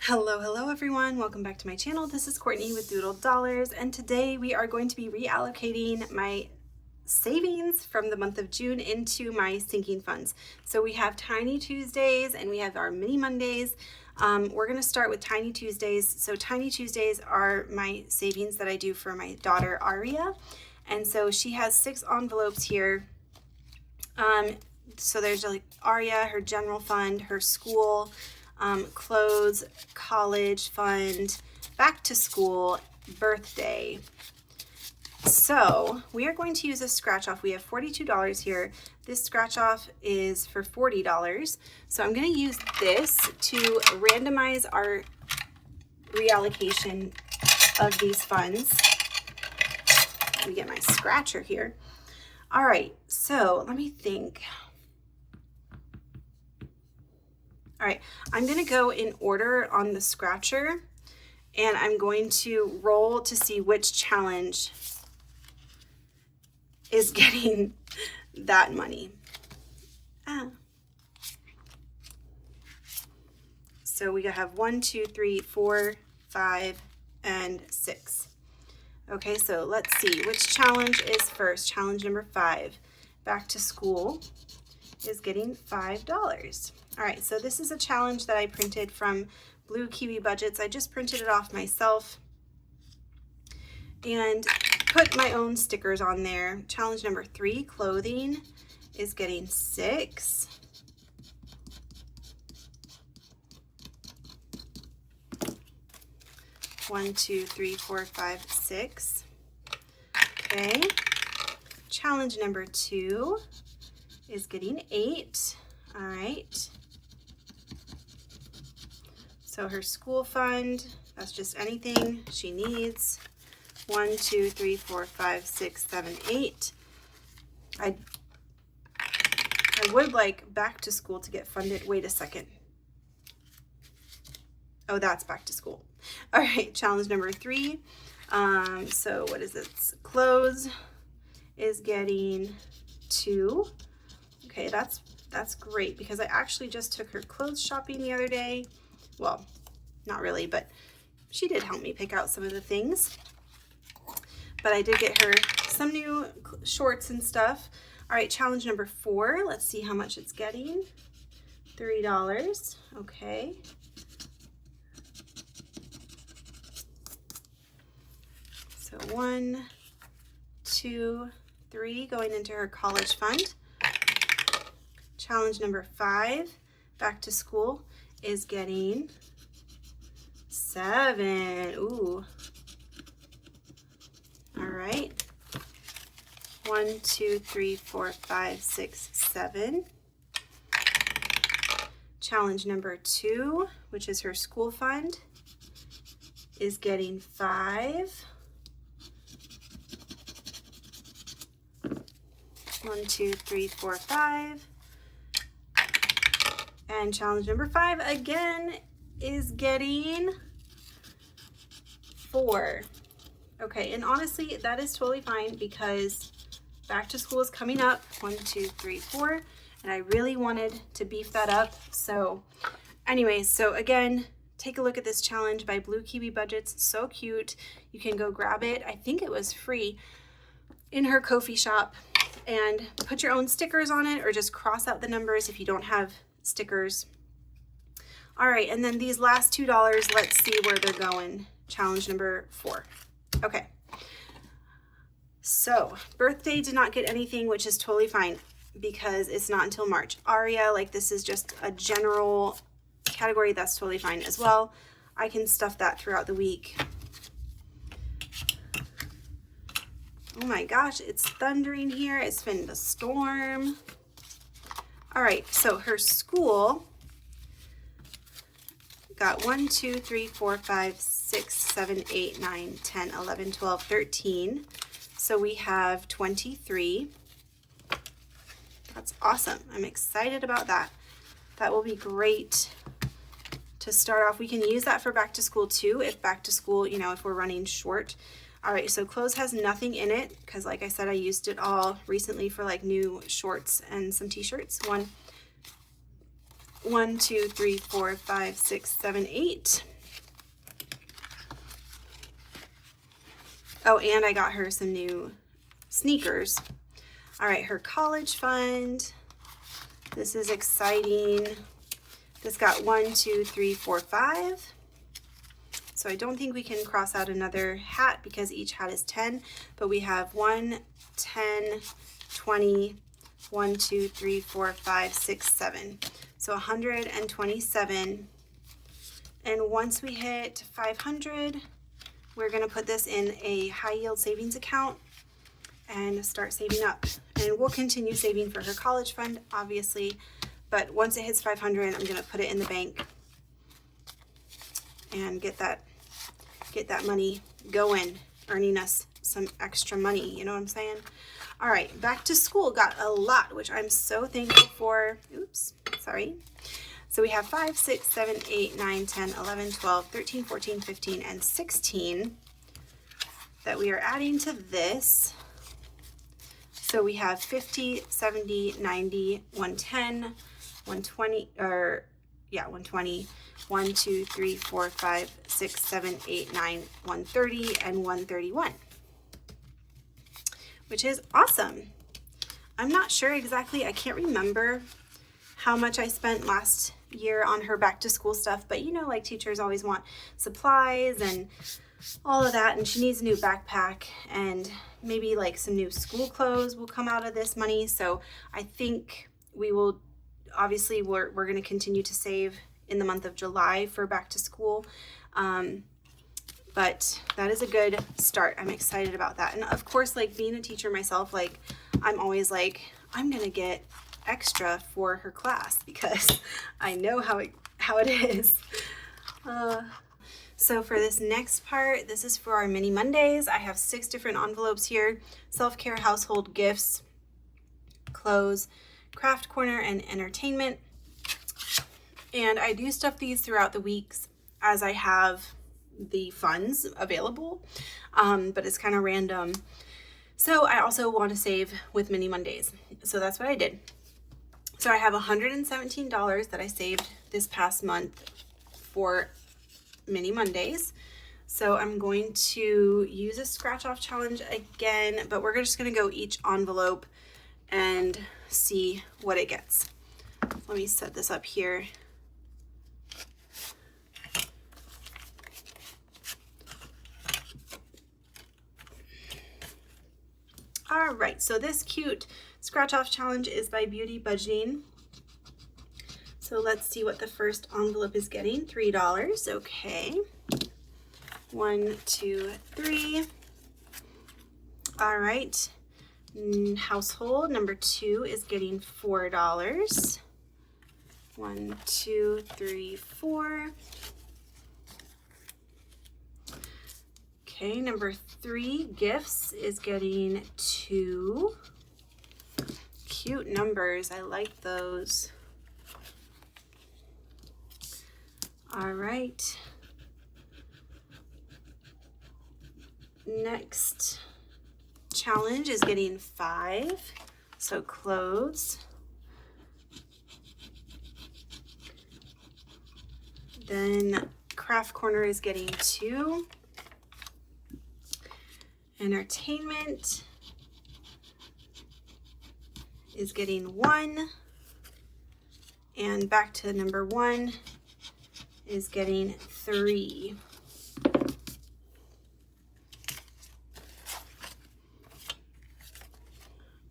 Hello everyone, welcome back to my channel. This is Courtney with Doodle Dollars, and today we are going to be reallocating my savings from the month of June into my sinking funds. So we have Tiny Tuesdays and we have our Mini Mondays. We're going to start with Tiny Tuesdays. So Tiny Tuesdays are my savings that I do for my daughter Aria, and so she has 6 envelopes here. So there's like Aria, her general fund, her school, clothes, college fund, back to school, birthday. So we are going to use a scratch off. We have $42 here. This scratch off is for $40. So I'm going to use this to randomize our reallocation of these funds. Let me get my scratcher here. All right, so let me think. All right, I'm going to go in order on the scratcher, and I'm going to roll to see which challenge is getting that money. So we have 1, 2, 3, 4, 5, and 6. Okay, so let's see which challenge is first. Challenge number 5, back to school, is getting $5. All right, so this is a challenge that I printed from Blue Kiwi Budgets. I just printed it off myself and put my own stickers on there. Challenge number 3, clothing, is getting 6. One, 2, 3, 4, 5, 6. Okay. Challenge number 2 is getting 8. All right. So her school fund, that's just anything she needs. 1, 2, 3, 4, 5, 6, 7, 8. I would like back to school to get funded. Wait a second. Oh, that's back to school. All right, challenge number 3. So what is it? Clothes is getting 2. Okay, that's great because I actually just took her clothes shopping the other day. Well, not really, but she did help me pick out some of the things. But I did get her some new shorts and stuff. All right, challenge number 4. Let's see how much it's getting. $3. Okay. So 1, 2, 3 going into her college fund. Challenge number 5, back to school, is getting 7. Ooh. All right. 1, 2, 3, 4, 5, 6, 7. Challenge number 2, which is her school fund, is getting 5. 1, 2, 3, 4, 5. And challenge number 5 again is getting 4. Okay, and honestly, that is totally fine because back to school is coming up. 1, 2, 3, 4. And I really wanted to beef that up. So anyways, so again, take a look at this challenge by Blue Kiwi Budgets. It's so cute. You can go grab it. I think it was free in her Ko-fi shop, and put your own stickers on it or just cross out the numbers if you don't have stickers. All right, and then these last $2, let's see where they're going. Challenge number 4. Okay. So birthday did not get anything, which is totally fine because it's not until March. Aria, like this is just a general category, that's totally fine as well. I can stuff that throughout the week. Oh my gosh, it's thundering here. It's been a storm. All right, so her school got 1, 2, 3, 4, 5, 6, 7, 8, 9, 10, 11, 12, 13. So we have 23. That's awesome. I'm excited about that. That will be great to start off. We can use that for back to school too, if back to school, you know, if we're running short. All right, so clothes has nothing in it because like I said, I used it all recently for like new shorts and some t-shirts. 1, 2, 3, 4, 5, 6, 7, 8. Oh, and I got her some new sneakers. All right, her college fund. This is exciting. This got 1, 2, 3, 4, 5. So I don't think we can cross out another hat because each hat is 10, but we have 1, 10, 20, 1, 2, 3, 4, 5, 6, 7. So 127. And once we hit 500, we're gonna put this in a high yield savings account and start saving up. And we'll continue saving for her college fund, obviously, but once it hits 500, I'm gonna put it in the bank and get that money going, earning us some extra money, you know what I'm saying? All right, back to school got a lot, which I'm so thankful for. Oops, sorry. So we have 5, 6, 7, 8, 9, 10, 11, 12, 13, 14, 15, and 16 that we are adding to this. So we have 50, 70, 90, 110, 120, 120, 1, 2, 3, 4, 5, 6, 7, 8, 9, 130, and 131, which is awesome. I'm not sure exactly, I can't remember how much I spent last year on her back to school stuff, but you know, like teachers always want supplies and all of that, and she needs a new backpack and maybe like some new school clothes will come out of this money. So I think we will, obviously we're going to continue to save in the month of July for back to school. But that is a good start. I'm excited about that. And of course, like being a teacher myself, like I'm always like, I'm going to get extra for her class because I know how it is. So for this next part, this is for our mini Mondays. I have 6 different envelopes here: self-care, household, gifts, clothes, craft corner, and entertainment. And I do stuff these throughout the weeks as I have the funds available, but it's kind of random. So I also want to save with mini Mondays. So that's what I did. So I have $117 that I saved this past month for mini Mondays. So I'm going to use a scratch off challenge again, but we're just going to go each envelope and see what it gets. Let me set this up here. All right, so this cute scratch off challenge is by Beauty Budgeting. So let's see what the first envelope is getting. $3. Okay. 1, 2, 3. All right. Household number 2 is getting $4. 1, 2, 3, 4. Okay, number 3, gifts, is getting 2. Cute numbers. I like those. All right. Next challenge is getting 5. So clothes. Then craft corner is getting 2. Entertainment is getting 1. And back to number 1 is getting 3.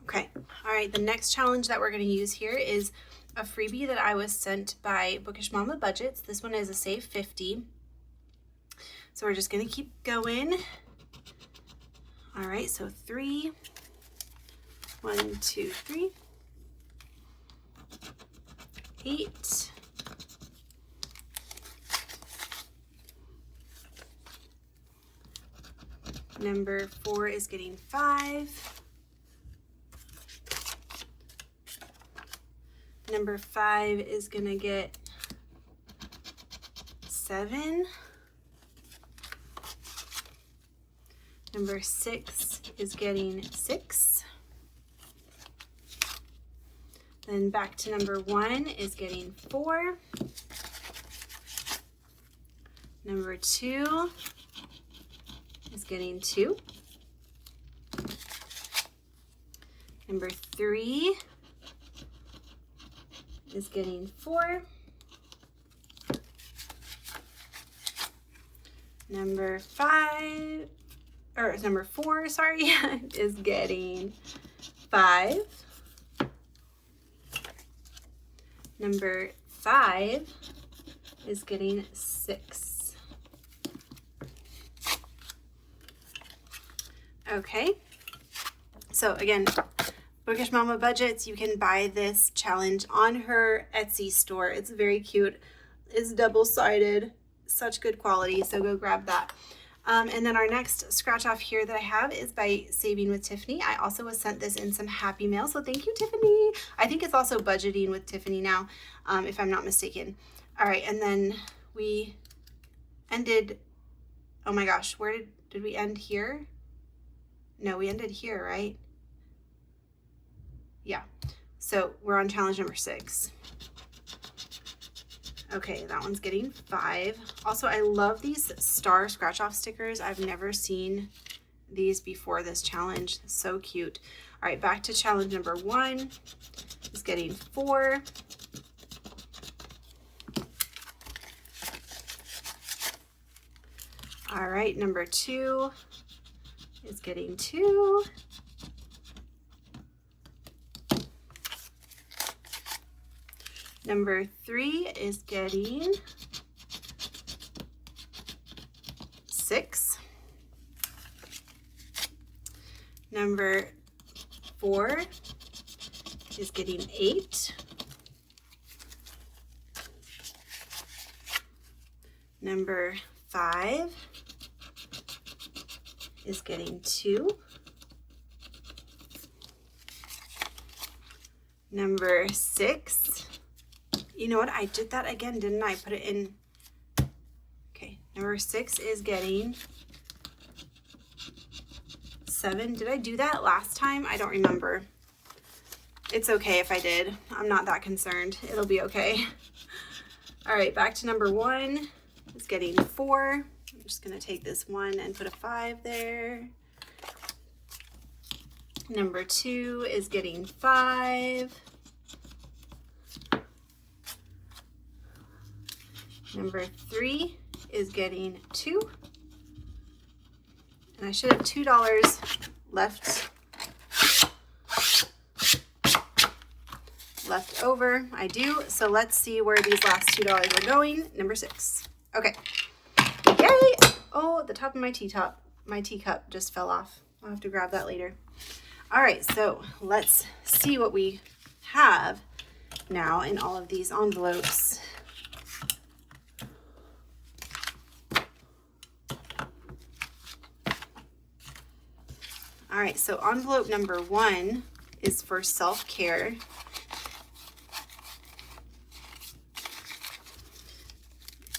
Okay, all right, the next challenge that we're going to use here is a freebie that I was sent by Bookish Mama Budgets. This one is a save 50. So we're just going to keep going. All right, so 3. 1, 2, 3. 8. Number 4 is getting 5. Number 5 is gonna get 7. Number 6 is getting 6. Then back to number 1 is getting 4. Number 2 is getting 2. Number 3 is getting 4. Number 4, sorry, is getting 5. Number 5 is getting 6. Okay, so again, Bookish Mama Budgets, you can buy this challenge on her Etsy store. It's very cute. It's double-sided, such good quality, so go grab that. And then our next scratch off here that I have is by Saving with Tiffany. I also was sent this in some Happy Mail, so thank you, Tiffany. I think it's also Budgeting with Tiffany now, if I'm not mistaken. All right, and then we ended, oh my gosh, where did we end here? No, we ended here, right? Yeah, so we're on challenge number 6. Okay, that one's getting 5. Also, I love these star scratch off stickers. I've never seen these before this challenge. So cute. All right, back to challenge number 1 is getting 4. All right, number 2 is getting 2. Number 3 is getting 6. Number 4 is getting 8. Number 5 is getting 2. Number 6, you know what? I did that again, didn't I? Put it in. Okay, number 6 is getting 7. Did I do that last time? I don't remember. It's okay if I did. I'm not that concerned. It'll be okay. All right, back to number 1. It's getting 4. I'm just gonna take this 1 and put a 5 there. Number 2 is getting 5. Number 3 is getting 2. And I should have $2 left over. I do. So let's see where these last $2 are going. Number 6. Okay. Yay! Oh, the top of my teacup just fell off. I'll have to grab that later. All right, so let's see what we have now in all of these envelopes. All right, so envelope number 1 is for self-care.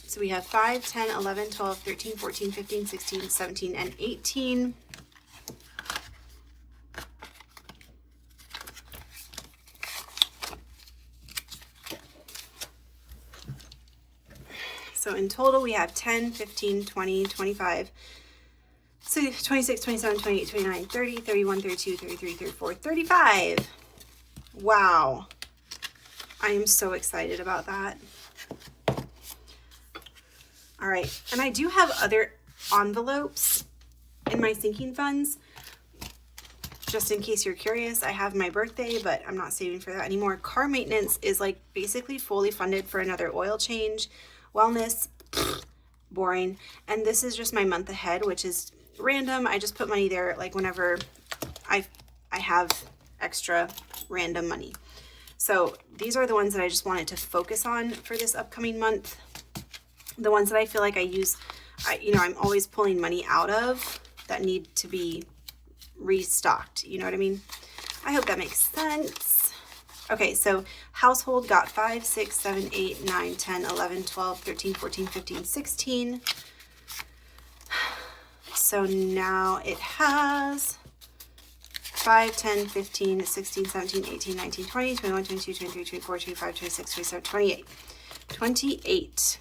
So we have 5, 10, 11, 12, 13, 14, 15, 16, 17, and 18. So in total, we have 10, 15, 20, 25, 26, 27, 28, 29, 30, 31, 32, 33, 34, 35. Wow. I am so excited about that. All right, and I do have other envelopes in my sinking funds. Just in case you're curious, I have my birthday, but I'm not saving for that anymore. Car maintenance is like basically fully funded for another oil change. Wellness, boring. And this is just my month ahead, which is random. I just put money there like whenever I have extra random money. So these are the ones that I just wanted to focus on for this upcoming month. The ones that I feel like I use, I'm always pulling money out of that need to be restocked. You know what I mean? I hope that makes sense. Okay, so household got 5, 6, 7, 8, 9, 10, 11, 12, 13, 14, 15, 16. So now it has 5, 10, 15, 16, 17, 18, 19, 20, 21, 22, 23, 24, 25, 26, 27, 28. 28.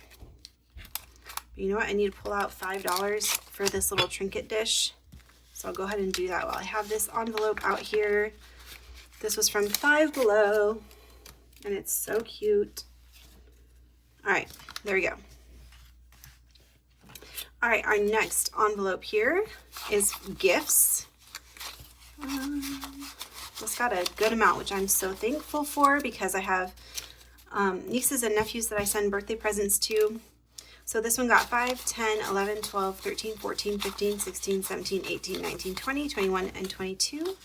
But you know what? I need to pull out $5 for this little trinket dish. So I'll go ahead and do that while I have this envelope out here. This was from Five Below, and it's so cute. All right, there we go. All right, our next envelope here is gifts. Just got a good amount, which I'm so thankful for because I have nieces and nephews that I send birthday presents to. So this one got 5, 10, 11, 12, 13, 14, 15, 16, 17, 18, 19, 20, 21, and 22.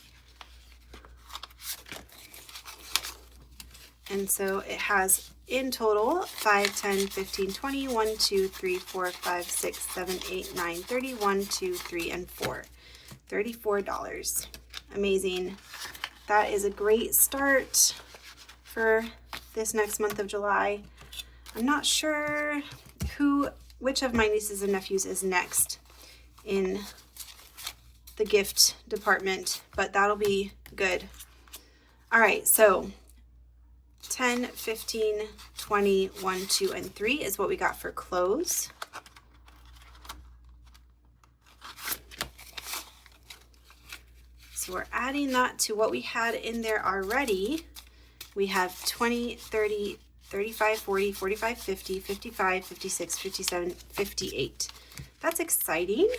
And so it has in total 5, 10, 15, 20, 1, 2, 3, 4, 5, 6, 7, 8, 9, 30, 1, 2, 3, and 4. $34. Amazing. That is a great start for this next month of July. I'm not sure which of my nieces and nephews is next in the gift department, but that'll be good. All right, so 10, 15, 20, 1, 2, and 3 is what we got for clothes. So we're adding that to what we had in there already. We have 20, 30, 35, 40, 45, 50, 55, 56, 57, 58. That's exciting.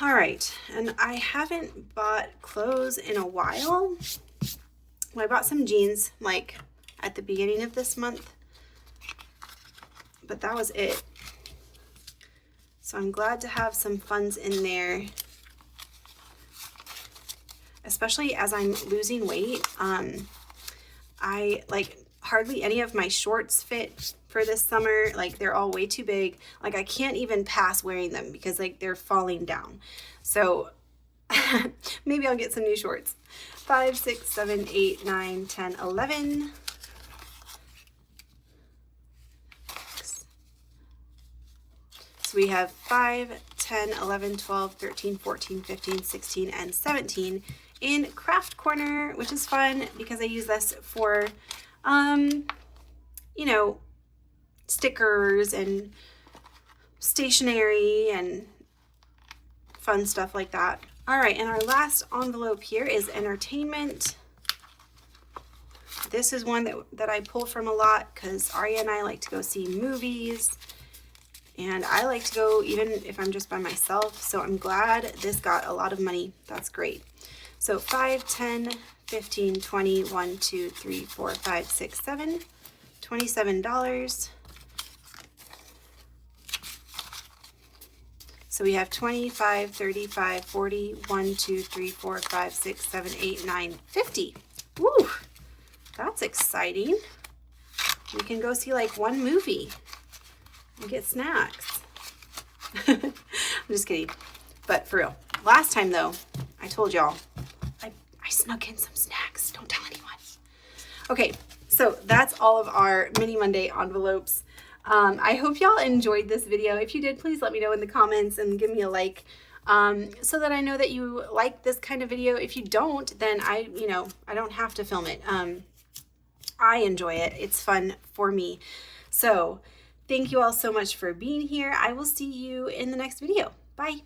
All right, and I haven't bought clothes in a while. Well, I bought some jeans like at the beginning of this month, but that was it. So I'm glad to have some funds in there, especially as I'm losing weight. I like hardly any of my shorts fit for this summer. Like they're all way too big. Like I can't even pass wearing them because like they're falling down. So maybe I'll get some new shorts. 5, 6, 7, 8, 9, 10, 11. So we have 5, 10, 11, 12, 13, 14, 15, 16, and 17 in Craft Corner, which is fun because I use this for, you know, stickers and stationery and fun stuff like that. All right, and our last envelope here is entertainment. This is one that I pull from a lot because Aria and I like to go see movies, and I like to go even if I'm just by myself, so I'm glad this got a lot of money. That's great. So 5, 10, 15, 20, 1, 2, 3, 4, 5, 6, 7, $27. So we have 25, 35, 40, 1, 2, 3, 4, 5, 6, 7, 8, 9, 50. Woo, that's exciting. We can go see like one movie and get snacks. I'm just kidding, but for real. Last time though, I told y'all, I snuck in some snacks. Don't tell anyone. Okay, so that's all of our Mini Monday envelopes. I hope y'all enjoyed this video. If you did, please let me know in the comments and give me a like, so that I know that you like this kind of video. If you don't, then I don't have to film it. I enjoy it. It's fun for me. So thank you all so much for being here. I will see you in the next video. Bye.